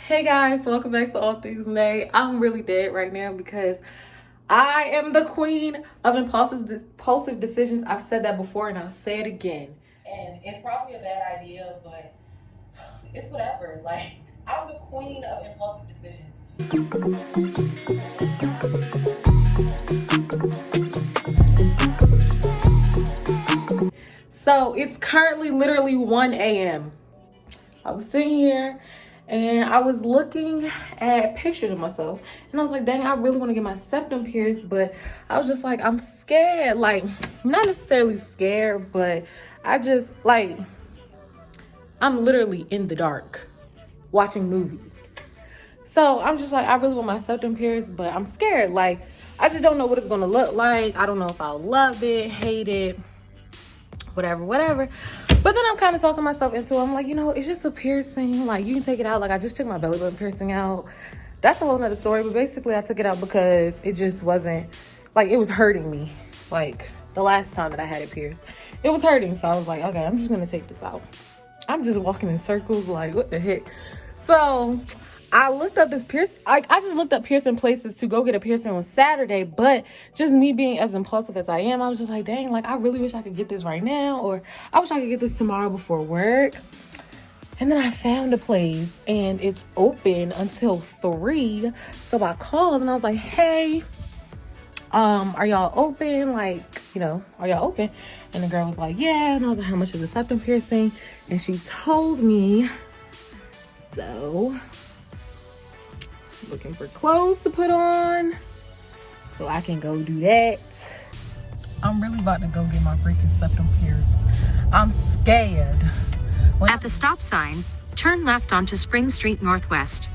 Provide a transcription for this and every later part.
Hey guys, welcome back to All Things Nay. I'm really dead right now because I am the queen of impulsive decisions. I've said that before and I'll say it again. And it's probably a bad idea, but it's whatever. Like, I'm the queen of impulsive decisions. So it's currently literally 1 a.m. I was sitting here and I was looking at pictures of myself and I was like, dang, I really want to get my septum pierced, but I was just like, I'm scared. Like, not necessarily scared, but I just like, I'm literally in the dark watching movies. So I'm just like, I really want my septum pierced, but I'm scared. Like, I just don't know what it's gonna look like. I don't know if I'll love it, hate it, whatever. But then I'm kind of talking myself into it. I'm like, it's just a piercing. Like, you can take it out. Like, I just took my belly button piercing out. That's a whole nother story. But basically, I took it out because it just wasn't, like, it was hurting me. Like, the last time that I had it pierced, it was hurting. So I was like, okay, I'm just going to take this out. I'm just walking in circles, like, what the heck? So I looked up this piercing. I just looked up piercing places to go get a piercing on Saturday, but just me being as impulsive as I am, I was just like, dang, like, I really wish I could get this right now, or I wish I could get this tomorrow before work. And then I found a place and it's open until 3. So I called and I was like, hey, are y'all open? Like, are y'all open? And the girl was like, yeah. And I was like, how much is the septum piercing? And she told me. So looking for clothes to put on so I can go do that. I'm really about to go get my freaking septum pierced. I'm scared. At the stop sign, turn left onto Spring Street Northwest.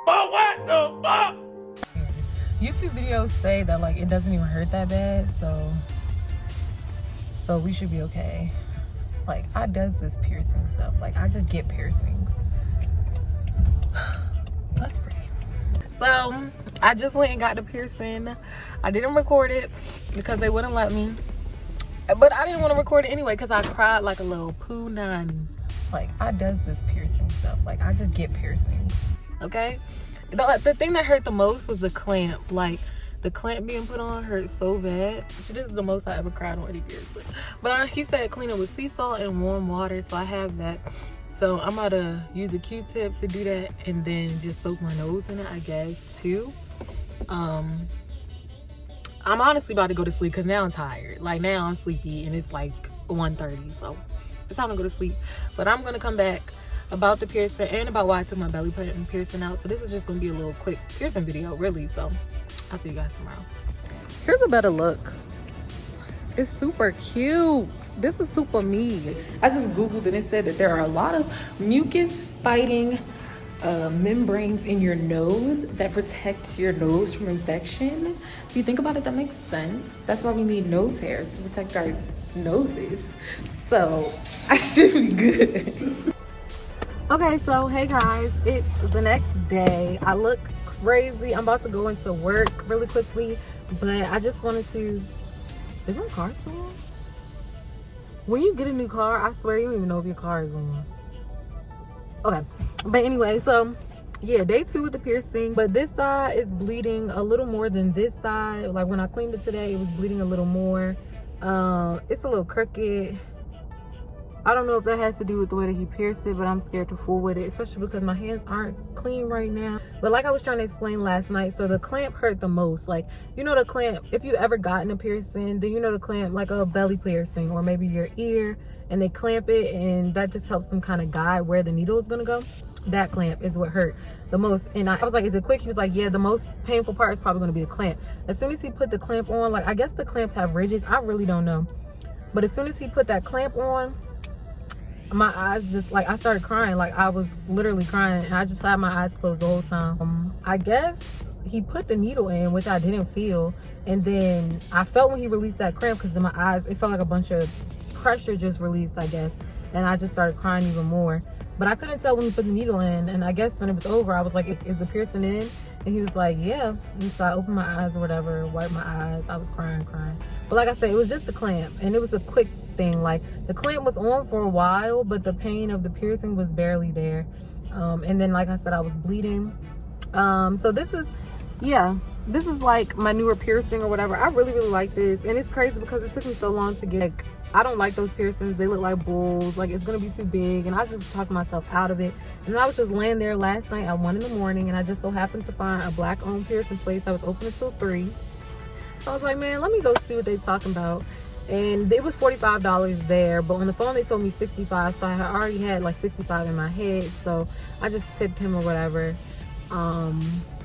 But what the fuck? YouTube videos say that like it doesn't even hurt that bad, so we should be okay. Like, I does this piercing stuff. Like, I just get piercings. Let's pray. So I just went and got the piercing. I didn't record it because they wouldn't let me, but I didn't want to record it anyway because I cried like a little poo nanny. Like, I does this piercing stuff. Like, I just get piercings. Okay, the thing that hurt the most was the clamp. Like, the clamp being put on hurt so bad. This is the most I ever cried on any piercing. But he said clean it with sea salt and warm water, so I have that. So I'm about to use a Q-tip to do that and then just soak my nose in it, I guess, too. I'm honestly about to go to sleep because now I'm tired. Like, now I'm sleepy and it's like 1:30, so it's time to go to sleep. But I'm going to come back about the piercing and about why I took my belly button piercing out. So this is just going to be a little quick piercing video, really. So I'll see you guys tomorrow. Here's a better look. It's super cute. This is super me. I just googled and it said that there are a lot of mucus fighting membranes in your nose that protect your nose from infection. If you think about it, that makes sense. That's why we need nose hairs, to protect our noses. So I should be good. Okay, so hey guys, it's the next day. I look crazy. I'm about to go into work really quickly, but I just wanted to. Is my car still on? When you get a new car, I swear you don't even know if your car is on. Okay, but anyway, so yeah, day 2 with the piercing, but this side is bleeding a little more than this side. Like, when I cleaned it today, it was bleeding a little more. It's a little crooked. I don't know if that has to do with the way that he pierced it, but I'm scared to fool with it, especially because my hands aren't clean right now. But like I was trying to explain last night, so the clamp hurt the most. Like, the clamp, if you ever gotten a piercing, then the clamp, like a belly piercing or maybe your ear, and they clamp it and that just helps them kind of guide where the needle is going to go. That clamp is what hurt the most. And I was like, is it quick? He was like, yeah, the most painful part is probably going to be the clamp. As soon as he put the clamp on, like, I guess the clamps have ridges. I really don't know. But as soon as he put that clamp on, my eyes just, like, I started crying. Like, I was literally crying and I just had my eyes closed the whole time. I guess he put the needle in, which I didn't feel, and then I felt when he released that cramp because in my eyes it felt like a bunch of pressure just released, I guess, and I just started crying even more. But I couldn't tell when he put the needle in, and I guess when it was over I was like, is the piercing in? And he was like, yeah. And so I opened my eyes or whatever, wiped my eyes. I was crying. But like I said, it was just the clamp, and it was a quick thing. Like, the clamp was on for a while, but the pain of the piercing was barely there. And then like I said, I was bleeding. So this is, yeah, this is like my newer piercing or whatever. I really like this, and it's crazy because it took me so long to get, like, I don't like those piercings. They look like bulls, like it's gonna be too big, and I just talked myself out of it. And I was just laying there last night at 1 in the morning, and I just so happened to find a black owned piercing place that was open until 3. So I was like, man, let me go see what they're talking about. And it was $45 there, but on the phone they told me 65, so I already had like 65 in my head. So I just tipped him or whatever,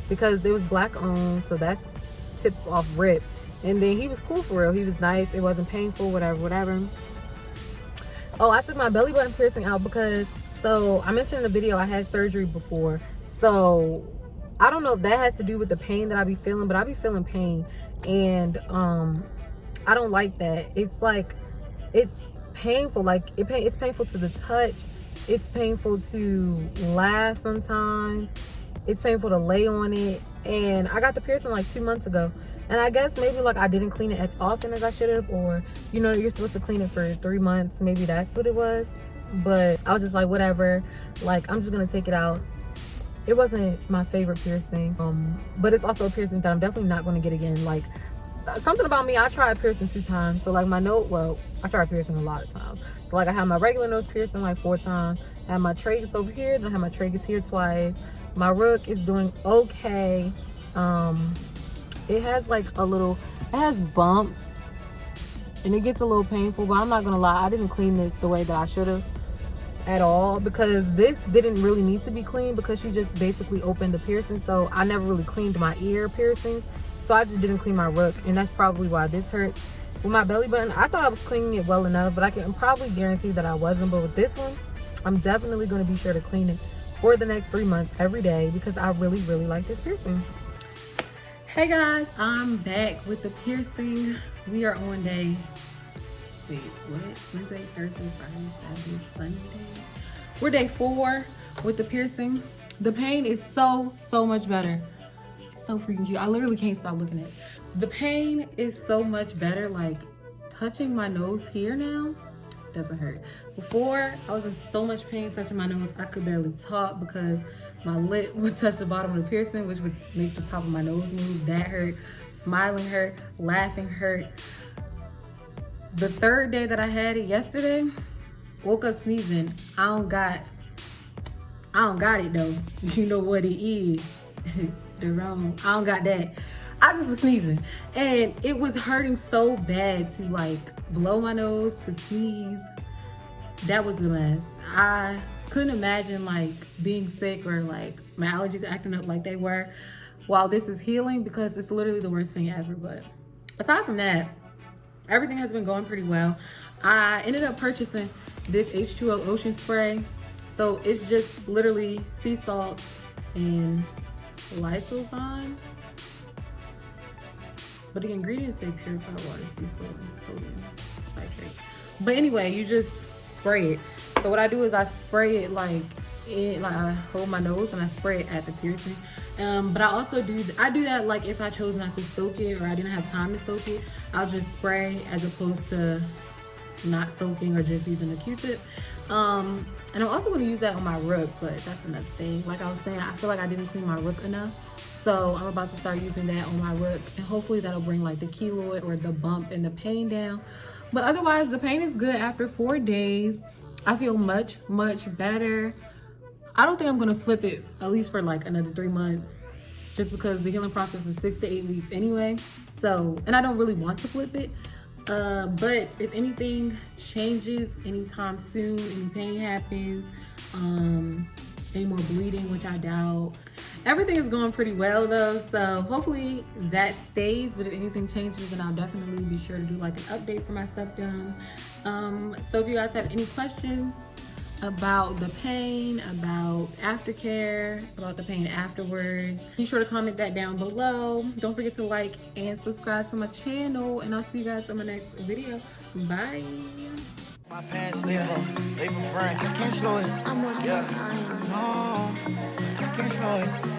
because it was black owned, so that's tipped off rip. And then he was cool for real. He was nice. It wasn't painful, whatever. Oh, I took my belly button piercing out because, so I mentioned in the video I had surgery before. So I don't know if that has to do with the pain that I be feeling, but I be feeling pain. And I don't like that. It's like, it's painful. Like it's painful to the touch. It's painful to laugh sometimes. It's painful to lay on it. And I got the piercing like 2 months ago. And I guess maybe like I didn't clean it as often as I should have, or you know, you're supposed to clean it for 3 months. Maybe that's what it was. But I was just like, whatever. Like, I'm just gonna take it out. It wasn't my favorite piercing. But it's also a piercing that I'm definitely not gonna get again. Like, something about me, I tried piercing 2 times. So like my nose, well, I tried piercing a lot of times. So like I had my regular nose piercing like 4 times. I had my tragus over here, then I had my tragus here twice. My rook is doing okay. It has like a little, it has bumps and it gets a little painful, but I'm not gonna lie, I didn't clean this the way that I should have at all, because this didn't really need to be cleaned because she just basically opened the piercing. So I never really cleaned my ear piercings, so I just didn't clean my rook, and that's probably why this hurt. With my belly button, I thought I was cleaning it well enough, but I can probably guarantee that I wasn't. But with this one, I'm definitely going to be sure to clean it for the next 3 months every day, because I really like this piercing. Hey guys, I'm back with the piercing. We are on day, wait, what? Wednesday, Thursday, Friday, Saturday, Sunday. We're day 4 with the piercing. The pain is so much better. It's so freaking cute. I literally can't stop looking at it. The pain is so much better. Like, touching my nose here now doesn't hurt. Before, I was in so much pain touching my nose, I could barely talk because my lip would touch the bottom of the piercing, which would make the top of my nose move. That hurt. Smiling hurt. Laughing hurt. The 3rd day that I had it yesterday, woke up sneezing. I don't got it though. You know what it is. I don't got that. I just was sneezing. And it was hurting so bad to like blow my nose, to sneeze. That was a mess. I couldn't imagine like being sick or like my allergies acting up like they were while this is healing, because it's literally the worst thing ever. But aside from that, everything has been going pretty well. I ended up purchasing this H2O ocean spray. So it's just literally sea salt and lysozyme. But the ingredients say purified water, sea salt, and sodium citrate. But anyway, you just spray it. So what I do is I spray it like I hold my nose and I spray it at the piercing. But I also do that like if I chose not to soak it or I didn't have time to soak it, I'll just spray as opposed to not soaking or just using a Q-tip. And I'm also going to use that on my rook, but that's another thing. Like I was saying, I feel like I didn't clean my rook enough. So I'm about to start using that on my rook, and hopefully that'll bring like the keloid or the bump and the pain down. But otherwise, the pain is good after 4 days. I feel much better. I don't think I'm gonna flip it at least for like another 3 months, just because the healing process is 6 to 8 weeks anyway. So, and I don't really want to flip it. But if anything changes anytime soon, any pain happens, any more bleeding, which I doubt, everything is going pretty well though. So hopefully that stays. But if anything changes, then I'll definitely be sure to do like an update for my septum. So if you guys have any questions about the pain, about aftercare, about the pain afterwards, be sure to comment that down below. Don't forget to like and subscribe to my channel, and I'll see you guys in my next video. Bye. My pants they from France. I can't show it. I'm working on it. No, I can't show it.